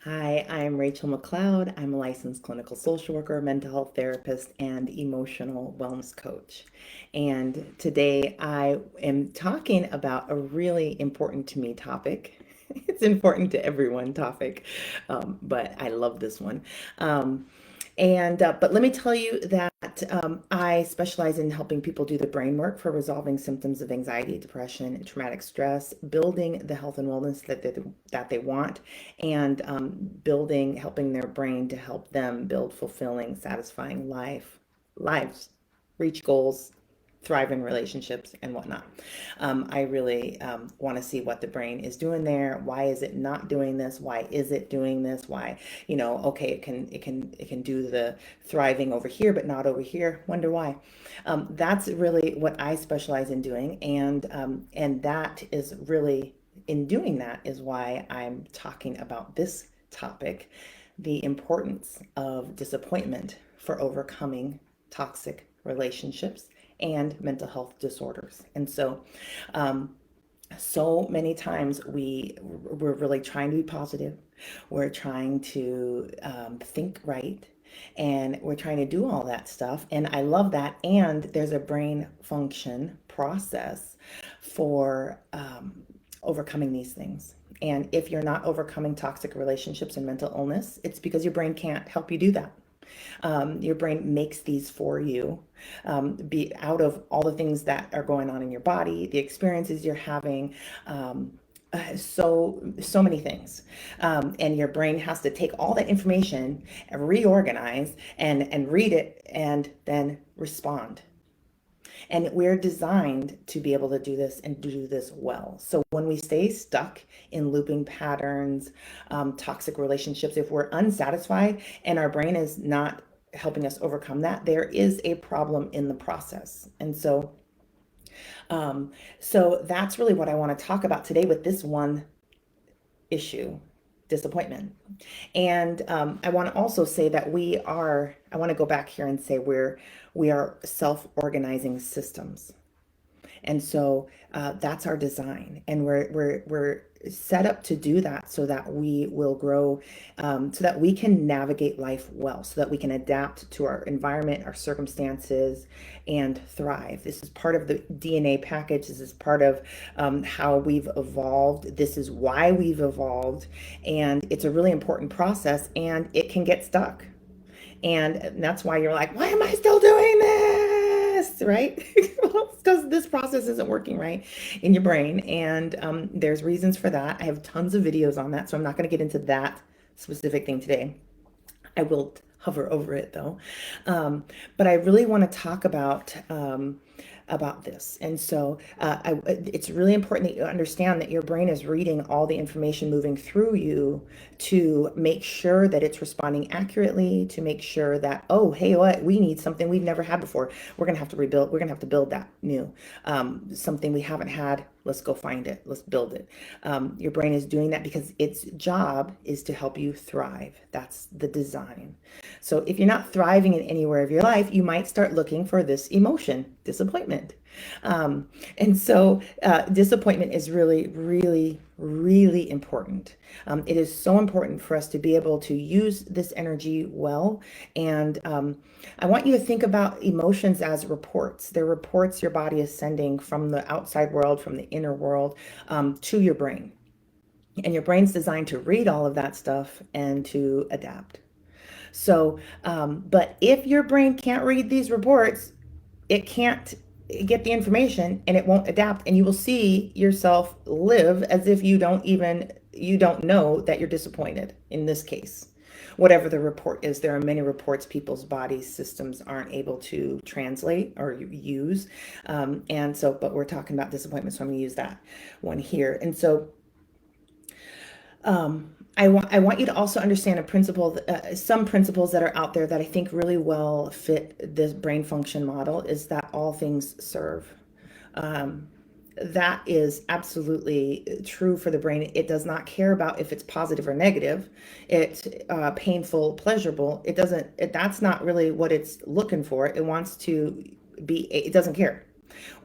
Hi, I'm Rachel McLeod. I'm a licensed clinical social worker, mental health therapist, and emotional wellness coach. And today I am talking about a really important to me topic. It's important to everyone topic, but I love this one. Um, but let me tell you that I specialize in helping people do the brain work for resolving symptoms of anxiety, depression, traumatic stress, building the health and wellness that they want, and helping their brain to help them build fulfilling, satisfying lives, reach goals, thrive in relationships and whatnot. I really want to see what the brain is doing there. Why is it not doing this? Why is it doing this? Why, okay, it can do the thriving over here, but not over here. Wonder why. That's really what I specialize in doing, and that is really in doing that is why I'm talking about this topic, the importance of disappointment for overcoming toxic relationships and mental health disorders. And so many times we're really trying to be positive. We're trying to think right, and we're trying to do all that stuff. And I love that. And there's a brain function process for overcoming these things. And if you're not overcoming toxic relationships and mental illness, it's because your brain can't help you do that. Your brain makes these for you, be out of all the things that are going on in your body, the experiences you're having. So many things, and your brain has to take all that information and reorganize and read it and then respond. And we're designed to be able to do this and do this well. So when we stay stuck in looping patterns, toxic relationships, if we're unsatisfied and our brain is not helping us overcome that, there is a problem in the process. And so that's really what I want to talk about today with this one issue, disappointment. And I want to also say that I want to go back here and say we are self-organizing systems. And so that's our design, and we're set up to do that so that we will grow, so that we can navigate life well, so that we can adapt to our environment, our circumstances, and thrive. This is part of the DNA package. This is part of how we've evolved. This is why we've evolved, and it's a really important process, and it can get stuck. And that's why you're like, why am I still doing this? Right? Well, it's because this process isn't working right in your brain. And there's reasons for that. I have tons of videos on that. So I'm not going to get into that specific thing today. I will hover over it though. But I really want to talk about this. And so it's really important that you understand that your brain is reading all the information moving through you to make sure that it's responding accurately, to make sure that, oh, hey, what, we need something we've never had before. We're going to have to rebuild, we're going to have to build that new, something we haven't had. Let's go find it. Let's build it. Your brain is doing that because its job is to help you thrive. That's the design. So if you're not thriving in any area of your life, you might start looking for this emotion, disappointment. And so disappointment is really, really, really important. It is so important for us to be able to use this energy well. And I want you to think about emotions as reports. They're reports your body is sending from the outside world, from the inner world, to your brain. And your brain's designed to read all of that stuff and to adapt. But if your brain can't read these reports, it can't get the information and it won't adapt, and you will see yourself live as if you don't know that you're disappointed in this case. Whatever the report is, there are many reports people's body systems aren't able to translate or use. But we're talking about disappointment, so I'm going to use that one here. And so I want you to also understand some principles that are out there that I think really well fit this brain function model is that all things serve. Um, that is absolutely true for the brain. It does not care about if it's positive or negative. It's painful, pleasurable. That's not really what it's looking for. It wants to be, it doesn't care.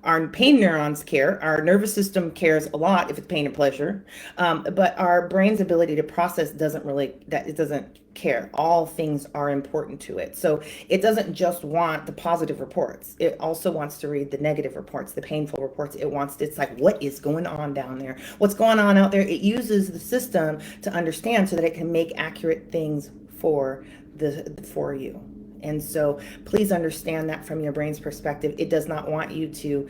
Our pain neurons care. Our nervous system cares a lot if it's pain and pleasure, but our brain's ability to process doesn't really. That it doesn't care. All things are important to it. So it doesn't just want the positive reports. It also wants to read the negative reports, the painful reports. It's like, what is going on down there? What's going on out there? It uses the system to understand so that it can make accurate things for for you. And so please understand that from your brain's perspective. It does not want you to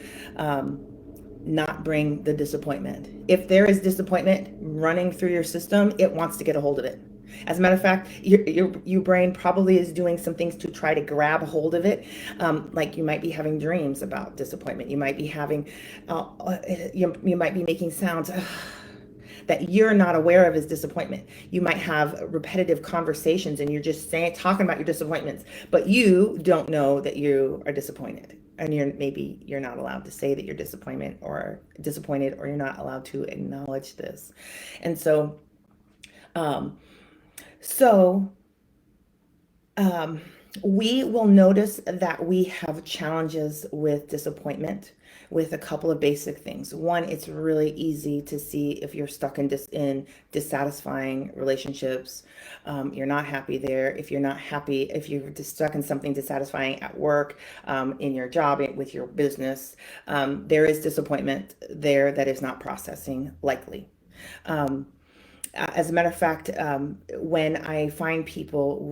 not bring the disappointment. If there is disappointment running through your system, it wants to get a hold of it. As a matter of fact, your brain probably is doing some things to try to grab a hold of it. Like you might be having dreams about disappointment. You might be having, you might be making sounds that you're not aware of as disappointment. You might have repetitive conversations and you're just talking about your disappointments, but you don't know that you are disappointed. And you're not allowed to say that you're disappointed, or you're not allowed to acknowledge this. And um, so um, we will notice that we have challenges with disappointment with a couple of basic things. One, it's really easy to see if you're stuck in dissatisfying relationships. You're not happy there. If you're not happy, if you're just stuck in something dissatisfying at work, in your job, with your business, there is disappointment there that is not processing likely. Um, as a matter of fact, when I find people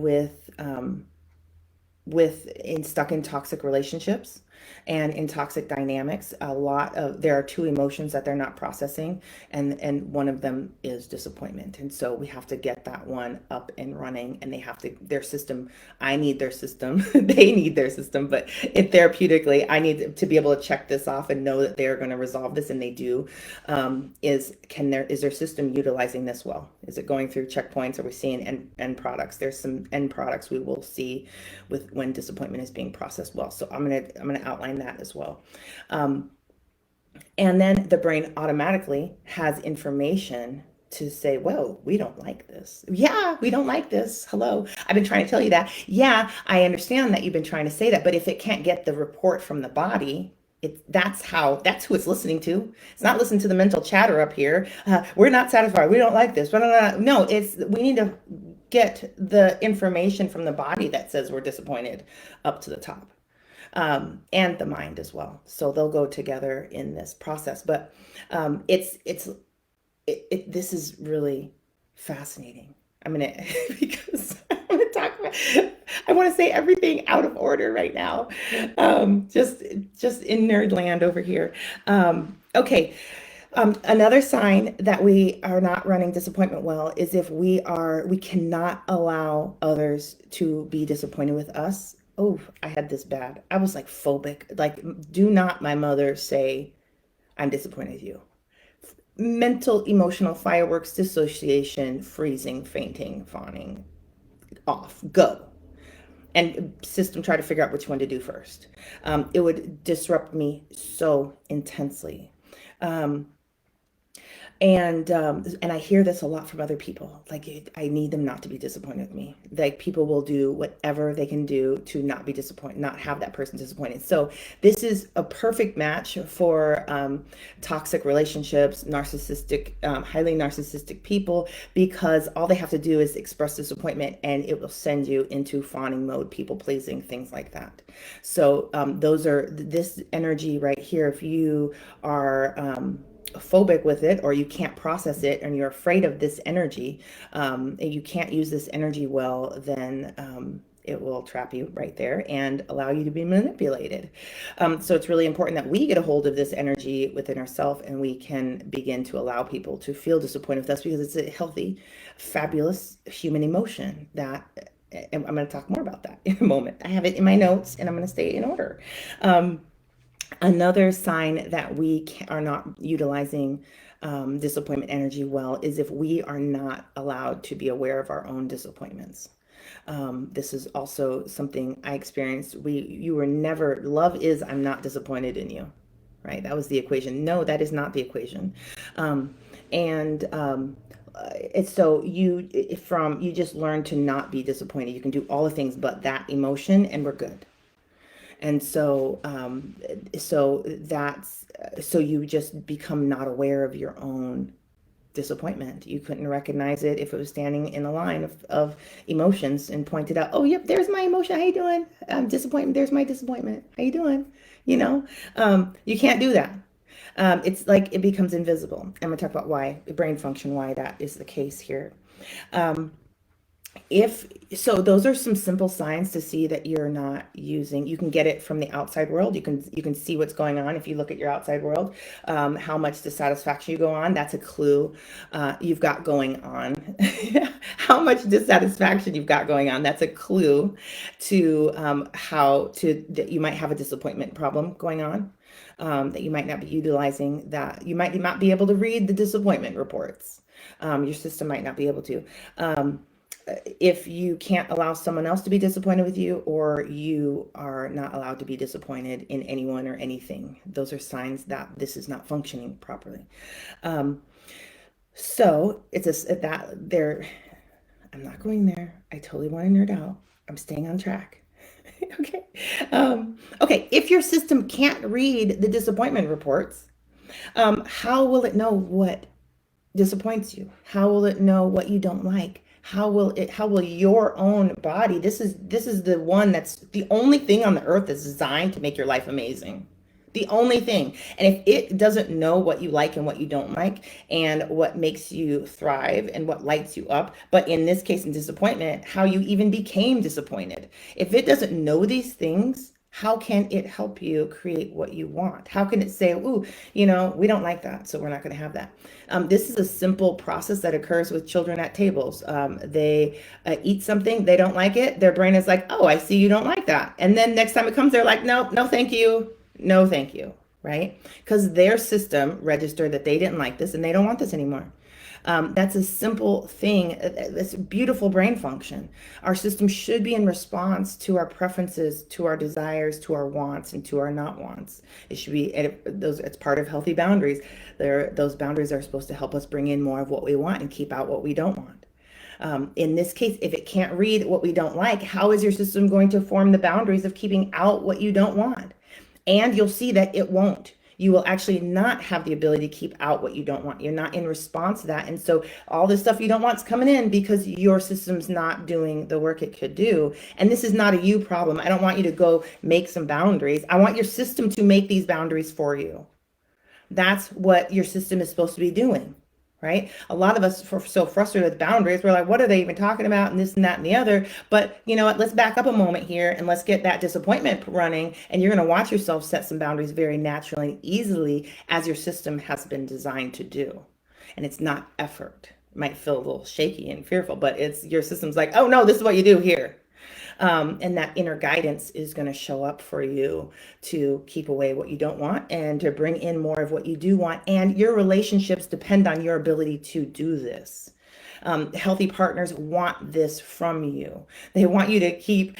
stuck in toxic relationships and in toxic dynamics, there are two emotions that they're not processing, and one of them is disappointment. And so we have to get that one up and running, and their system. I need their system. They need their system, but therapeutically I need to be able to check this off and know that they're going to resolve this, and they do. Is their system utilizing this well? Is it going through checkpoints? Are we seeing end products? There's some end products we will see with when disappointment is being processed well. So I'm gonna outline that as well. Um, and then the brain automatically has information to say, whoa, we don't like this. Yeah, we don't like this. Hello. I've been trying to tell you that. Yeah, I understand that you've been trying to say that, but if it can't get the report from the body, that's who it's listening to. It's not listening to the mental chatter up here. We're not satisfied. We don't like this. Blah, blah, blah. No, we need to get the information from the body that says we're disappointed up to the top, and the mind as well. So they'll go together in this process. But this is really fascinating. I'm gonna because I'm gonna talk about. I want to say everything out of order right now. Just in nerd land over here. Okay. Another sign that we are not running disappointment well is if we cannot allow others to be disappointed with us. Oh, I had this bad. I was like phobic. Like, do not, my mother, say, I'm disappointed with you. Mental, emotional fireworks, dissociation, freezing, fainting, fawning, off, go. And system try to figure out which one to do first. It would disrupt me so intensely. Um, and I hear this a lot from other people. Like, I need them not to be disappointed with me. Like, people will do whatever they can do to not be disappointed, not have that person disappointed. So this is a perfect match for toxic relationships, highly narcissistic people, because all they have to do is express disappointment, and it will send you into fawning mode, people pleasing, things like that. So this energy right here. If you are phobic with it, or you can't process it, and you're afraid of this energy, and you can't use this energy well, then it will trap you right there and allow you to be manipulated. So it's really important that we get a hold of this energy within ourselves, and we can begin to allow people to feel disappointed with us, because it's a healthy, fabulous human emotion that. And I'm going to talk more about that in a moment. I have it in my notes, and I'm going to stay in order. Another sign that we are not utilizing disappointment energy well is if we are not allowed to be aware of our own disappointments. This is also something I experienced. You were never, love is, I'm not disappointed in you, right? That was the equation. No, that is not the equation. And it's so you just learn to not be disappointed. You can do all the things but that emotion, and we're good. And so that's so you just become not aware of your own disappointment. You couldn't recognize it if it was standing in a line of emotions and pointed out, oh, yep, there's my emotion. How you doing? Disappointment. There's my disappointment. How you doing? You know, you can't do that. It's like it becomes invisible. I'm going to talk about why brain function, why that is the case here. Um, if so, those are some simple signs to see that you're not using. You can get it from the outside world. You can see what's going on if you look at your outside world. How much dissatisfaction you go on, that's a clue you've got going on. How much dissatisfaction you've got going on, that's a clue to how to that you might have a disappointment problem going on. That you might not be utilizing, that you might not be able to read the disappointment reports. Your system might not be able to. If you can't allow someone else to be disappointed with you, or you are not allowed to be disappointed in anyone or anything, those are signs that this is not functioning properly. Um, so it's a that there. I'm not going there. I totally want to nerd out. I'm staying on track. Okay. Okay. If your system can't read the disappointment reports, how will it know what disappoints you? How will it know what you don't like? How will your own body, this is the one that's the only thing on the earth that's designed to make your life amazing. The only thing. And if it doesn't know what you like and what you don't like, and what makes you thrive and what lights you up, but in this case, in disappointment, how you even became disappointed. If it doesn't know these things, how can it help you create what you want? How can it say, ooh, we don't like that, so we're not going to have that? This is a simple process that occurs with children at tables. They eat something, they don't like it. Their brain is like, oh, I see you don't like that. And then next time it comes, they're like, no, no, thank you. No, thank you. Right? Because their system registered that they didn't like this and they don't want this anymore. That's a simple thing. It's beautiful brain function. Our system should be in response to our preferences, to our desires, to our wants, and to our not wants. It should be those. It's part of healthy boundaries. Those boundaries are supposed to help us bring in more of what we want and keep out what we don't want. In this case, if it can't read what we don't like, how is your system going to form the boundaries of keeping out what you don't want? And you'll see that it won't. You will actually not have the ability to keep out what you don't want. You're not in response to that. And so all this stuff you don't want is coming in because your system's not doing the work it could do. And this is not a you problem. I don't want you to go make some boundaries. I want your system to make these boundaries for you. That's what your system is supposed to be doing, right? A lot of us are so frustrated with boundaries. We're like, what are they even talking about? And this and that and the other. But you know what? Let's back up a moment here and let's get that disappointment running. And you're going to watch yourself set some boundaries very naturally and easily, as your system has been designed to do. And it's not effort. It might feel a little shaky and fearful, but it's your system's like, oh no, this is what you do here. And that inner guidance is going to show up for you to keep away what you don't want and to bring in more of what you do want. And your relationships depend on your ability to do this. Healthy partners want this from you. They want you to keep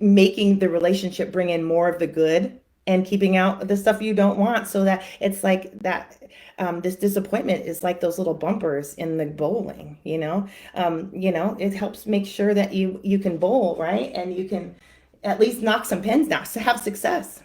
making the relationship bring in more of the good and keeping out the stuff you don't want, so that it's like that. This disappointment is like those little bumpers in the bowling, it helps make sure that you can bowl, right? And you can at least knock some pins down to have success.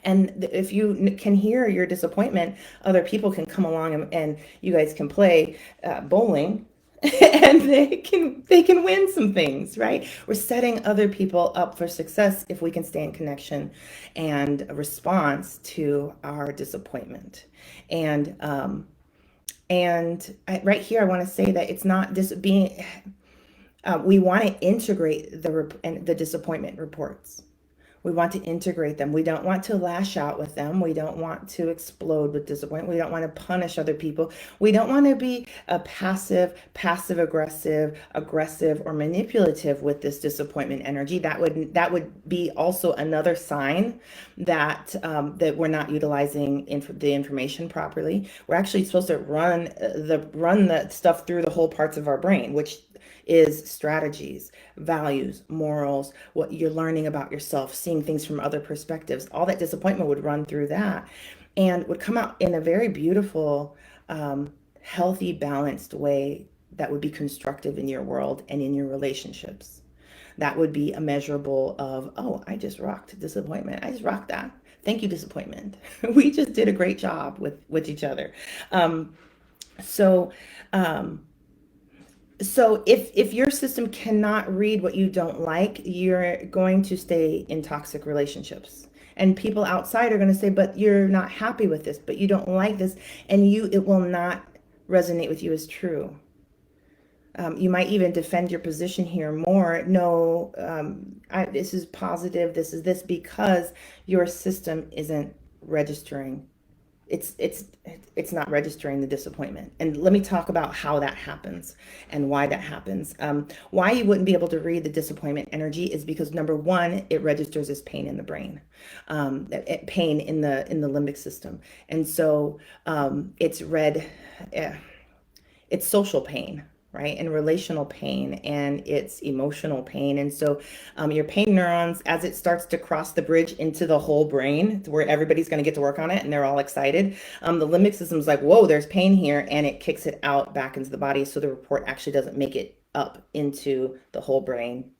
And if you can hear your disappointment, other people can come along, and you guys can play bowling, and they can win some things, right? We're setting other people up for success if we can stay in connection and a response to our disappointment. And right here, I want to say that it's not just being. We want to integrate the disappointment reports. We want to integrate them. We don't want to lash out with them. We don't want to explode with disappointment. We don't want to punish other people. We don't want to be a passive aggressive, or manipulative with this disappointment energy. That would be also another sign that we're not utilizing the information properly. We're actually supposed to run the stuff through the whole parts of our brain, which is strategies, values, morals, what you're learning about yourself, seeing things from other perspectives. All that disappointment would run through that and would come out in a very beautiful, healthy, balanced way that would be constructive in your world and in your relationships. That would be a measurable of, oh, I just rocked disappointment. I just rocked that. Thank you, disappointment. We just did a great job with each other. Um, so um, so if your system cannot read what you don't like, you're going to stay in toxic relationships. And people outside are going to say, but you're not happy with this, but you don't like this, and it will not resonate with you as true. You might even defend your position here more. No, this is positive. This is this because your system isn't registering. It's not registering the disappointment. And let me talk about how that happens and why that happens. Why you wouldn't be able to read the disappointment energy is because number one, it registers as pain in the brain, pain in the limbic system, and so it's read. eh, it's social pain, right? And relational pain, and it's emotional pain. And so your pain neurons, as it starts to cross the bridge into the whole brain, to where everybody's going to get to work on it and they're all excited, the limbic system's like, whoa, there's pain here, and it kicks it out back into the body. So the report actually doesn't make it up into the whole brain,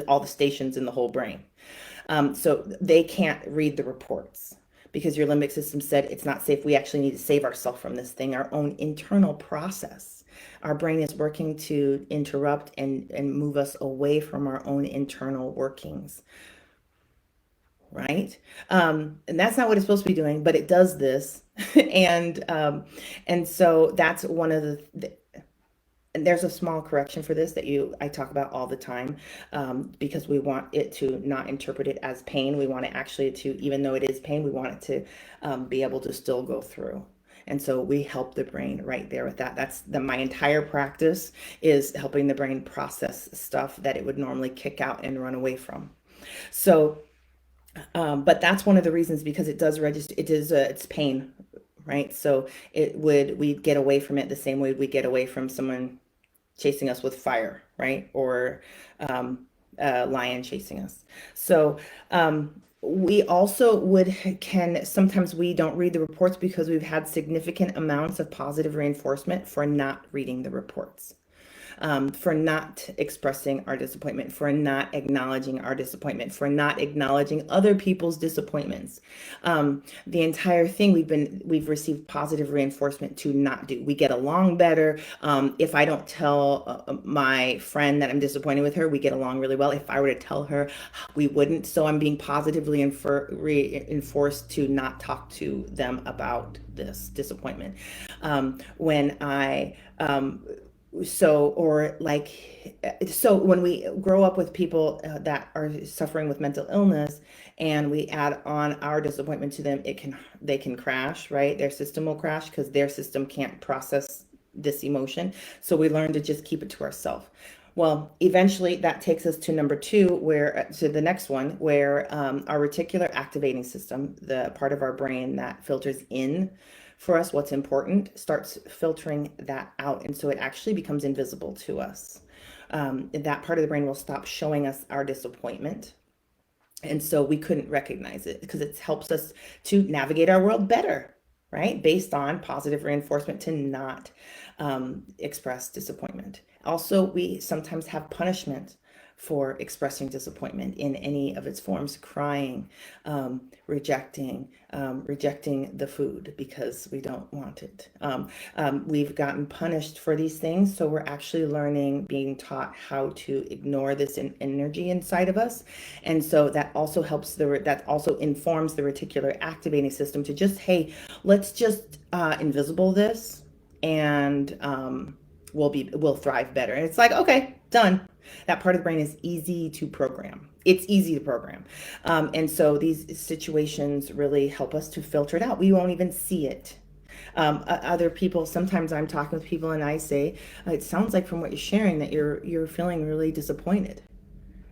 all the stations in the whole brain. So they can't read the reports because your limbic system said it's not safe. We actually need to save ourselves from this thing, our own internal process. Our brain is working to interrupt and move us away from our own internal workings, right? And that's not what it's supposed to be doing, but it does this. and and so that's one of the and there's a small correction for this that I talk about all the time, because we want it to not interpret it as pain. We want it actually to, even though it is pain, we want it to be able to still go through. And so we help the brain right there with that. My entire practice is helping the brain process stuff that it would normally kick out and run away from. So, but that's one of the reasons, because it does register. It's pain, right? So we get away from it the same way we get away from someone chasing us with fire, right? Or a lion chasing us. So we also can sometimes we don't read the reports because we've had significant amounts of positive reinforcement for not reading the reports, for not expressing our disappointment, for not acknowledging our disappointment, for not acknowledging other people's disappointments. The entire thing we've received positive reinforcement to not do. We get along better. If I don't tell my friend that I'm disappointed with her, we get along really well. If I were to tell her, we wouldn't. So I'm being positively reinforced to not talk to them about this disappointment. When I so or like so when we grow up with people that are suffering with mental illness, and we add on our disappointment to them, they can crash, right? Their system will crash because their system can't process this emotion. So we learn to just keep it to ourselves. Well, eventually that takes us to number two, where to the next one, where our reticular activating system, the part of our brain that filters in for us what's important, starts filtering that out. And so it actually becomes invisible to us. That part of the brain will stop showing us our disappointment. And so we couldn't recognize it because it helps us to navigate our world better, right? Based on positive reinforcement to not express disappointment. Also, we sometimes have punishment for expressing disappointment in any of its forms, crying, rejecting the food because we don't want it. We've gotten punished for these things, so we're actually being taught how to ignore this energy inside of us. And so that also that also informs the reticular activating system to just, hey, let's just invisible this, and we'll thrive better. And it's like, okay, done. That part of the brain is easy to program. It's easy to program. And so these situations really help us to filter it out. We won't even see it. Other people, sometimes I'm talking with people and I say, it sounds like from what you're sharing that you're feeling really disappointed.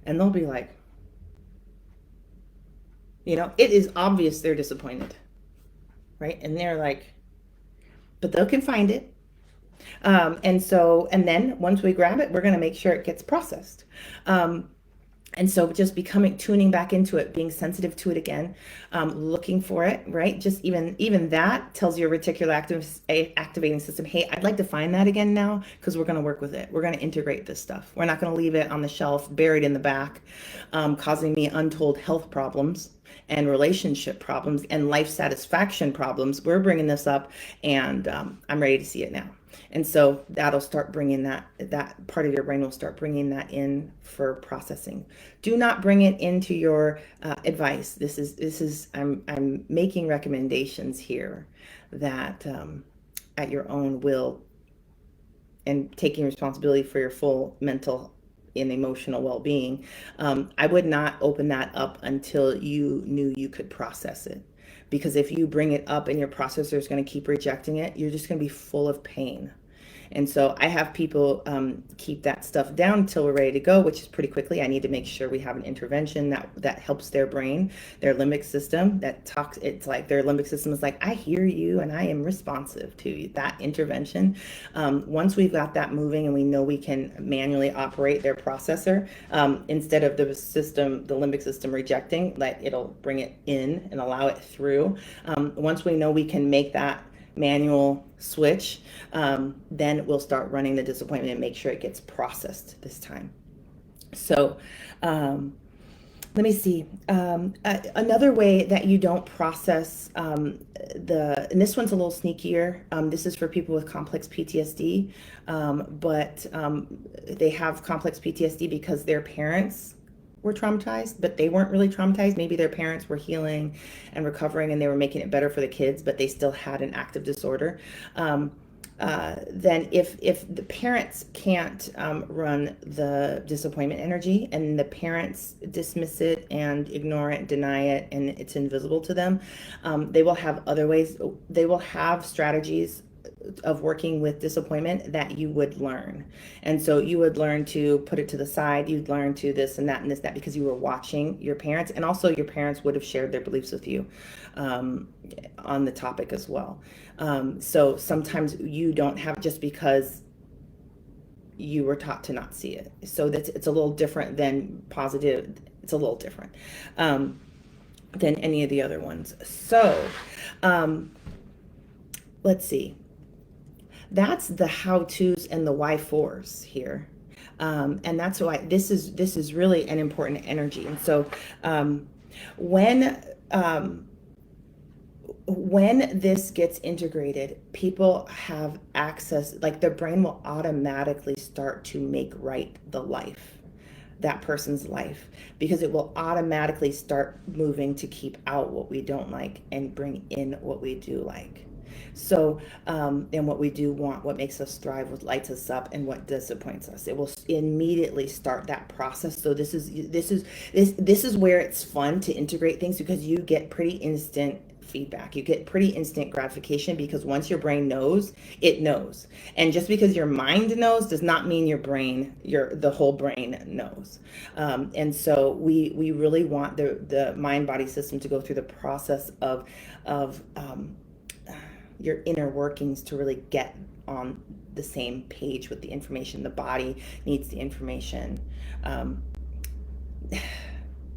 And they'll be like, it is obvious they're disappointed, right? And they're like, but they can find it. And then once we grab it, we're going to make sure it gets processed. And so just tuning back into it, being sensitive to it again, looking for it, right? Just even that tells your reticular activating system, hey, I'd like to find that again now, because we're going to work with it. We're going to integrate this stuff. We're not going to leave it on the shelf, buried in the back, causing me untold health problems and relationship problems and life satisfaction problems. We're bringing this up, and I'm ready to see it now. And so that'll start bringing that part of your brain will start bringing that in for processing. Do not bring it into your advice. This is I'm making recommendations here that at your own will, and taking responsibility for your full mental and emotional well-being. I would not open that up until you knew you could process it. Because if you bring it up and your processor is going to keep rejecting it, you're just going to be full of pain. And so I have people keep that stuff down until we're ready to go, which is pretty quickly. I need to make sure we have an intervention that helps their brain, their limbic system, that talks. It's like their limbic system is like, I hear you and I am responsive to you. That intervention. Once we've got that moving and we know we can manually operate their processor, instead of the limbic system rejecting, like it'll bring it in and allow it through. Once we know we can make that manual switch, then we'll start running the disappointment and make sure it gets processed this time. So let me see. Another way that you don't process and this one's a little sneakier. This is for people with complex PTSD, but they have complex PTSD because their parents were traumatized, but they weren't really traumatized. Maybe their parents were healing and recovering and they were making it better for the kids, but they still had an active disorder. Then if the parents can't run the disappointment energy, and the parents dismiss it and ignore it, deny it, and it's invisible to them, they will have other ways. They will have strategies of working with disappointment that you would learn. And so you would learn to put it to the side. You'd learn to this and that and this, that, because you were watching your parents. And also your parents would have shared their beliefs with you on the topic as well. So sometimes you don't have, just because you were taught to not see it. So it's a little different than positive. It's a little different than any of the other ones. So let's see. That's the how-tos and the why-fors here. And that's why this is really an important energy. And so when this gets integrated, people have access, like their brain will automatically start to make right that person's life, because it will automatically start moving to keep out what we don't like and bring in what we do like. So, and what we do want, what makes us thrive, what lights us up, and what disappoints us. It will immediately start that process. So this is where it's fun to integrate things, because you get pretty instant feedback. You get pretty instant gratification, because once your brain knows, it knows. And just because your mind knows does not mean the whole brain knows. And so we really want the mind body system to go through the process of your inner workings to really get on the same page with the information. The body needs the information,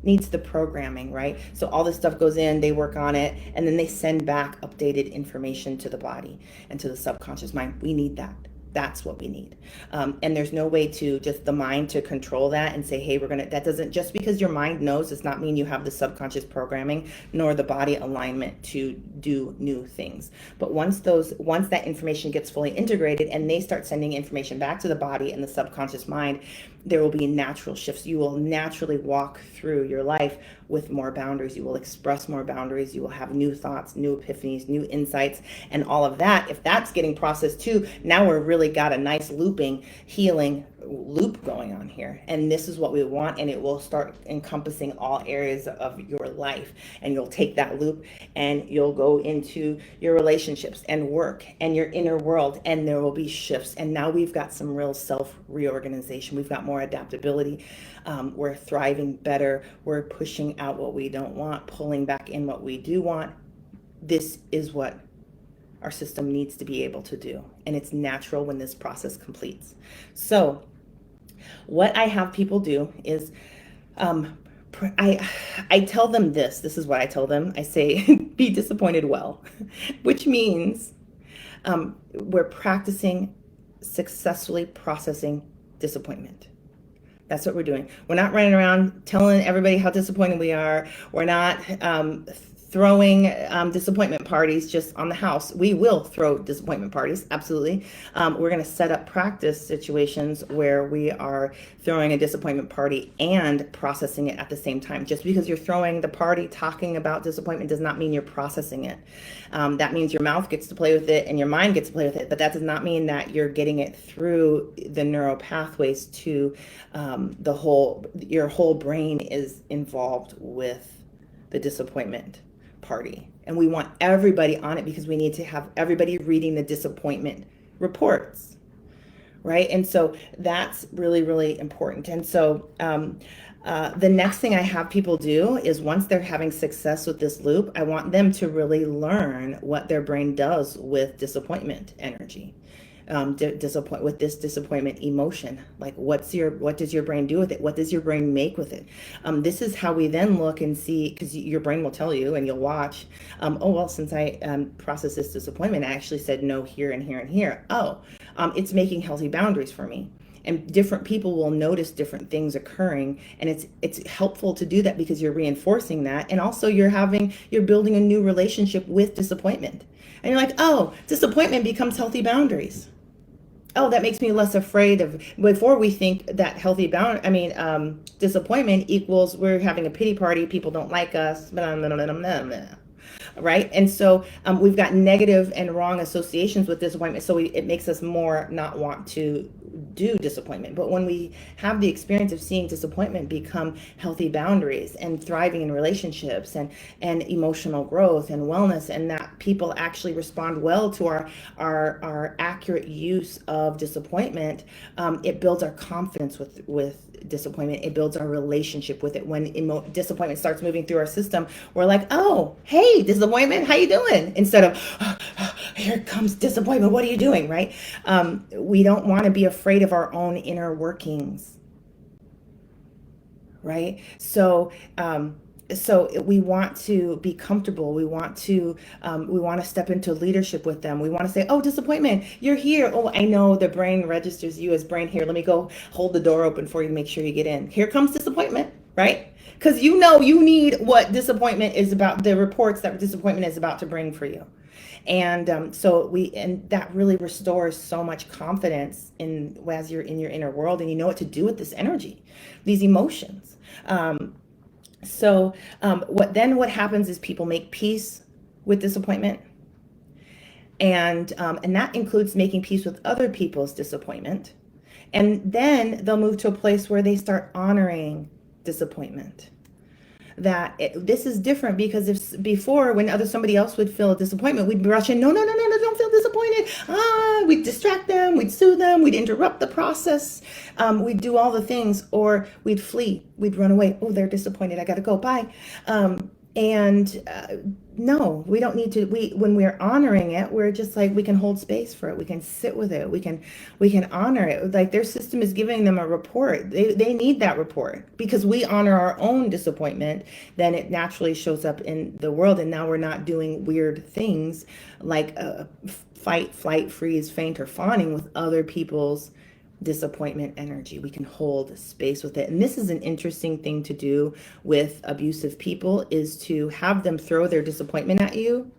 needs the programming, right? So all this stuff goes in, they work on it, and then they send back updated information to the body and to the subconscious mind. We need that. That's what we need. And there's no way to just the mind to control that and say, hey, that doesn't, just because your mind knows does not mean you have the subconscious programming nor the body alignment to do new things. But once that information gets fully integrated and they start sending information back to the body and the subconscious mind, there will be natural shifts. You will naturally walk through your life with more boundaries. You will express more boundaries. You will have new thoughts, new epiphanies, new insights, and all of that. If that's getting processed too, now we're really got a nice looping, healing loop going on here. And this is what we want, and it will start encompassing all areas of your life. And you'll take that loop and you'll go into your relationships and work and your inner world, and there will be shifts. And now we've got some real self-reorganization. We've got more adaptability. We're thriving better. We're pushing out what we don't want, pulling back in what we do want. This is what our system needs to be able to do. And it's natural when this process completes. So what I have people do is Um, I tell them this. This is what I tell them. I say, be disappointed well, which means we're practicing successfully processing disappointment. That's what we're doing. We're not running around telling everybody how disappointed we are. We're not throwing disappointment parties just on the house. We will throw disappointment parties, absolutely. We're going to set up practice situations where we are throwing a disappointment party and processing it at the same time. Just because you're throwing the party talking about disappointment does not mean you're processing it. That means your mouth gets to play with it and your mind gets to play with it, but that does not mean that you're getting it through the neural pathways to your whole brain is involved with the disappointment party. And we want everybody on it because we need to have everybody reading the disappointment reports, right? And so that's really, really important. And so the next thing I have people do is once they're having success with this loop, I want them to really learn what their brain does with disappointment energy. With this disappointment emotion, like what does your brain do with it? What does your brain make with it? This is how we then look and see, because your brain will tell you and you'll watch, oh well, since I processed this disappointment, I actually said no here and here and here. Oh, it's making healthy boundaries for me. And different people will notice different things occurring, and it's helpful to do that because you're reinforcing that, and also you're building a new relationship with disappointment. And you're like, oh, disappointment becomes healthy boundaries. Oh, that makes me less afraid of. Before we think that disappointment equals we're having a pity party, people don't like us, blah, blah, blah, blah, blah. Right? And so we've got negative and wrong associations with disappointment. So it makes us more not want to do disappointment. But when we have the experience of seeing disappointment become healthy boundaries and thriving in relationships and emotional growth and wellness, and that people actually respond well to our accurate use of disappointment, it builds our confidence with disappointment. It builds our relationship with it. When disappointment starts moving through our system, we're like, oh, hey, disappointment, how you doing? Instead of, here comes disappointment, what are you doing, right? We don't want to be afraid of our own inner workings, right? So we want to be comfortable. We want to step into leadership with them. We want to say, oh, disappointment, you're here. Oh, I know the brain registers you as brain here. Let me go hold the door open for you to make sure you get in. Here comes disappointment, right? Because you need what disappointment is about, the reports that disappointment is about to bring for you. And and that really restores so much confidence as you're in your inner world, and you know what to do with this energy, these emotions. What happens is people make peace with disappointment, and that includes making peace with other people's disappointment, and then they'll move to a place where they start honoring disappointment. This is different because if before, when somebody else would feel a disappointment, we'd rush in, no, no, no, no, no, don't feel disappointed. We'd distract them, we'd soothe them, we'd interrupt the process, we'd do all the things, or we'd flee, we'd run away. Oh, they're disappointed, I gotta go, bye. No, we don't need to. When we're honoring it, we're just like, we can hold space for it. We can sit with it. We can honor it. Like their system is giving them a report. They need that report because we honor our own disappointment. Then it naturally shows up in the world. And now we're not doing weird things like fight, flight, freeze, faint, or fawning with other people's disappointment energy. We can hold space with it. And this is an interesting thing to do with abusive people, is to have them throw their disappointment at you.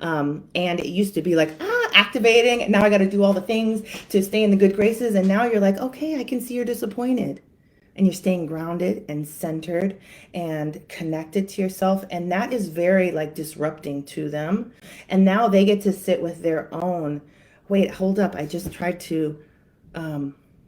And it used to be like, activating. And now I got to do all the things to stay in the good graces. And now you're like, okay, I can see you're disappointed. And you're staying grounded and centered and connected to yourself. And that is very like disrupting to them. And now they get to sit with their own, wait, hold up. I just tried to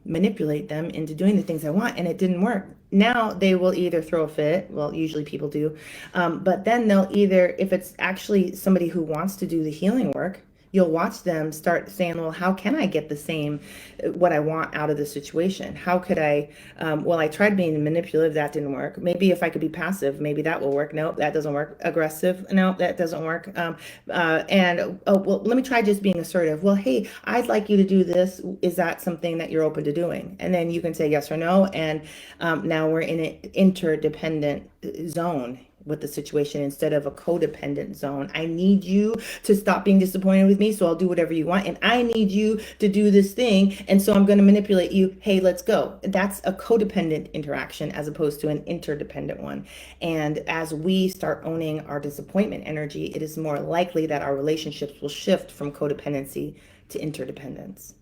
manipulate them into doing the things I want, and it didn't work. Now they will either throw a fit. Well, usually people do. But then they'll either, if it's actually somebody who wants to do the healing work, you'll watch them start saying, well, how can I get the same, what I want out of the situation? How could I, well, I tried being manipulative, that didn't work. Maybe if I could be passive, maybe that will work. Nope, that doesn't work. Aggressive, no, that doesn't work. And oh, well, let me try just being assertive. Well, hey, I'd like you to do this. Is that something that you're open to doing? And then you can say yes or no. And now we're in an interdependent zone with the situation instead of a codependent zone. I need you to stop being disappointed with me, so I'll do whatever you want. And I need you to do this thing, and so I'm going to manipulate you. Hey, let's go. That's a codependent interaction as opposed to an interdependent one. And as we start owning our disappointment energy, it is more likely that our relationships will shift from codependency to interdependence.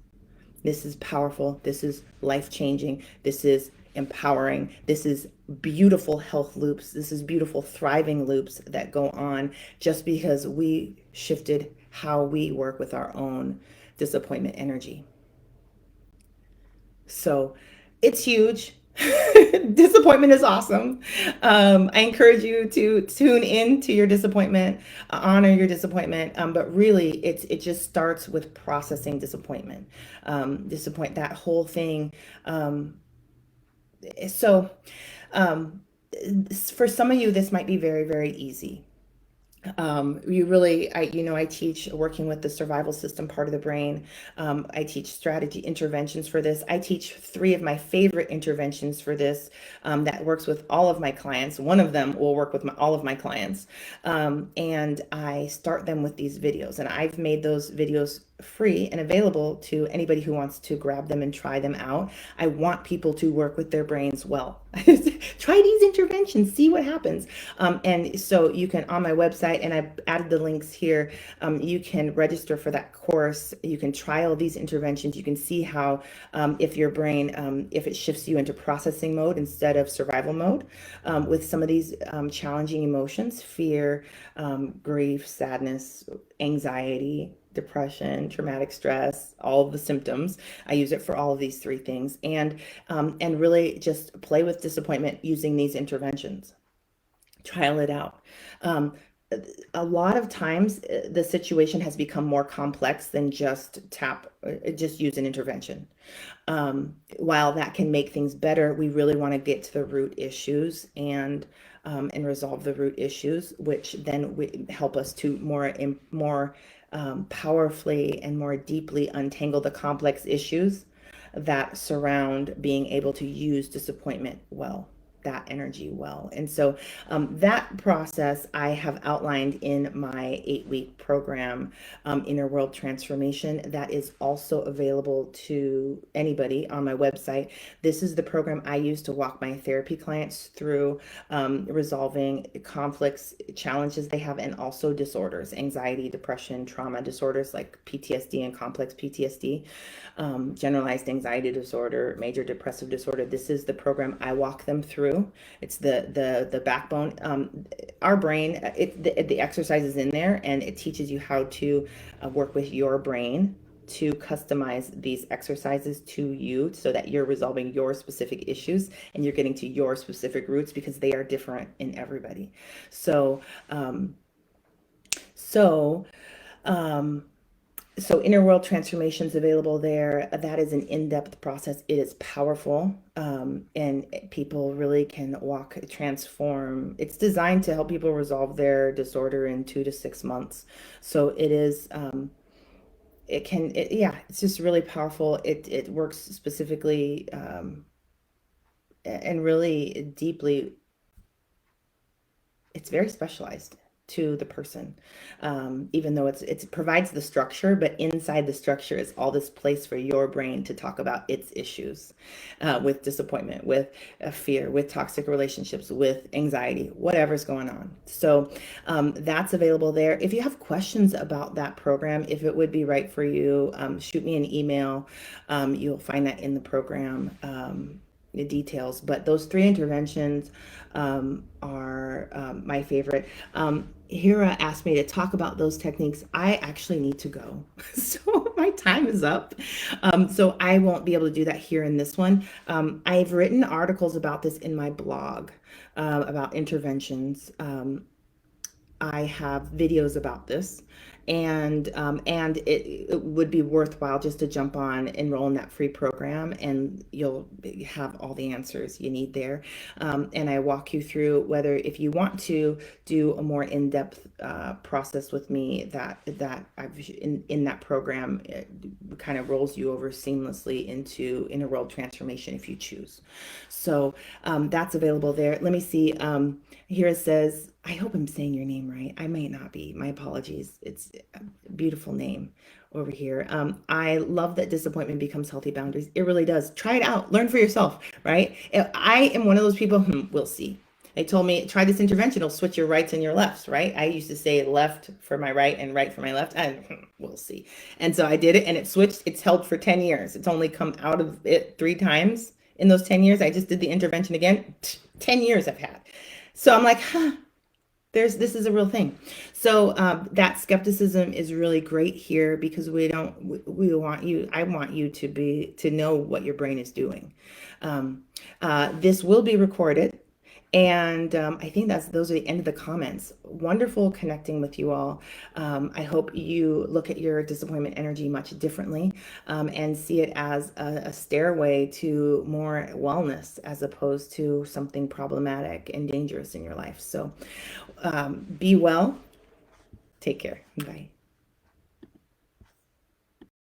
This is powerful. This is life changing. This is empowering. This is beautiful health loops. This is beautiful thriving loops that go on just because we shifted how we work with our own disappointment energy. So it's huge. Disappointment is awesome. I encourage you to tune in to your disappointment, honor your disappointment. But really, it just starts with processing disappointment. That whole thing. So, um, for some of you, this might be very, very easy. You really, I teach working with the survival system part of the brain. I teach strategy interventions for this. I teach three of my favorite interventions for this that works with all of my clients. One of them will work with all of my clients. And I start them with these videos. And I've made those videos free and available to anybody who wants to grab them and try them out. I want people to work with their brains well. Try these interventions, see what happens. And so you can, on my website, and I've added the links here, you can register for that course. You can trial these interventions. You can see how, if your brain, if it shifts you into processing mode instead of survival mode, with some of these challenging emotions, fear, grief, sadness, anxiety, depression, traumatic stress, all of the symptoms. I use it for all of these three things, and really just play with disappointment using these interventions. Trial it out. Um, a lot of times, the situation has become more complex than just use an intervention. While that can make things better, we really want to get to the root issues and resolve the root issues, which then help us to more powerfully and more deeply untangle the complex issues that surround being able to use disappointment well, that energy well. And so that process I have outlined in my 8-week program, Inner World Transformation, that is also available to anybody on my website. This is the program I use to walk my therapy clients through resolving conflicts, challenges they have, and also disorders, anxiety, depression, trauma disorders like PTSD and complex PTSD, generalized anxiety disorder, major depressive disorder. This is the program I walk them through. It's the backbone. Our brain, the exercise is in there, and it teaches you how to work with your brain to customize these exercises to you so that you're resolving your specific issues and you're getting to your specific roots because they are different in everybody. So, so, um, so Inner World Transformation is available there. That is an in-depth process. It is powerful, and people really can transform. It's designed to help people resolve their disorder in 2 to 6 months. So it is, yeah, it's just really powerful. It works specifically, and really deeply. It's very specialized to the person, even though it provides the structure, but inside the structure is all this place for your brain to talk about its issues, with disappointment, with fear, with toxic relationships, with anxiety, whatever's going on. So that's available there. If you have questions about that program, if it would be right for you, shoot me an email. You'll find that in the program. The details, but those three interventions are my favorite. Hira asked me to talk about those techniques. I actually need to go, so my time is up. So I won't be able to do that here in this one. I've written articles about this in my blog, about interventions. I have videos about this, and it would be worthwhile just to jump on, enroll in that free program, and you'll have all the answers you need there. And I walk you through whether, if you want to do a more in-depth process with me, that I've in that program, it kind of rolls you over seamlessly into inner world transformation if you choose. So that's available there. Let me see. Here it says, I hope I'm saying your name right. I may not be. My apologies. It's a beautiful name over here. I love that disappointment becomes healthy boundaries. It really does. Try it out. Learn for yourself, right? I am one of those people, we'll see. They told me, try this intervention, it'll switch your rights and your lefts, right? I used to say left for my right and right for my left, and we'll see. And so I did it, and it switched. It's held for 10 years. It's only come out of it 3 times in those 10 years. I just did the intervention again. 10 years I've had. So I'm like, this is a real thing. So that skepticism is really great here, because we want you, I want you to know what your brain is doing. This will be recorded. And I think those are the end of the comments. Wonderful connecting with you all. I hope you look at your disappointment energy much differently, and see it as a stairway to more wellness, as opposed to something problematic and dangerous in your life. So be well. Take care. Bye.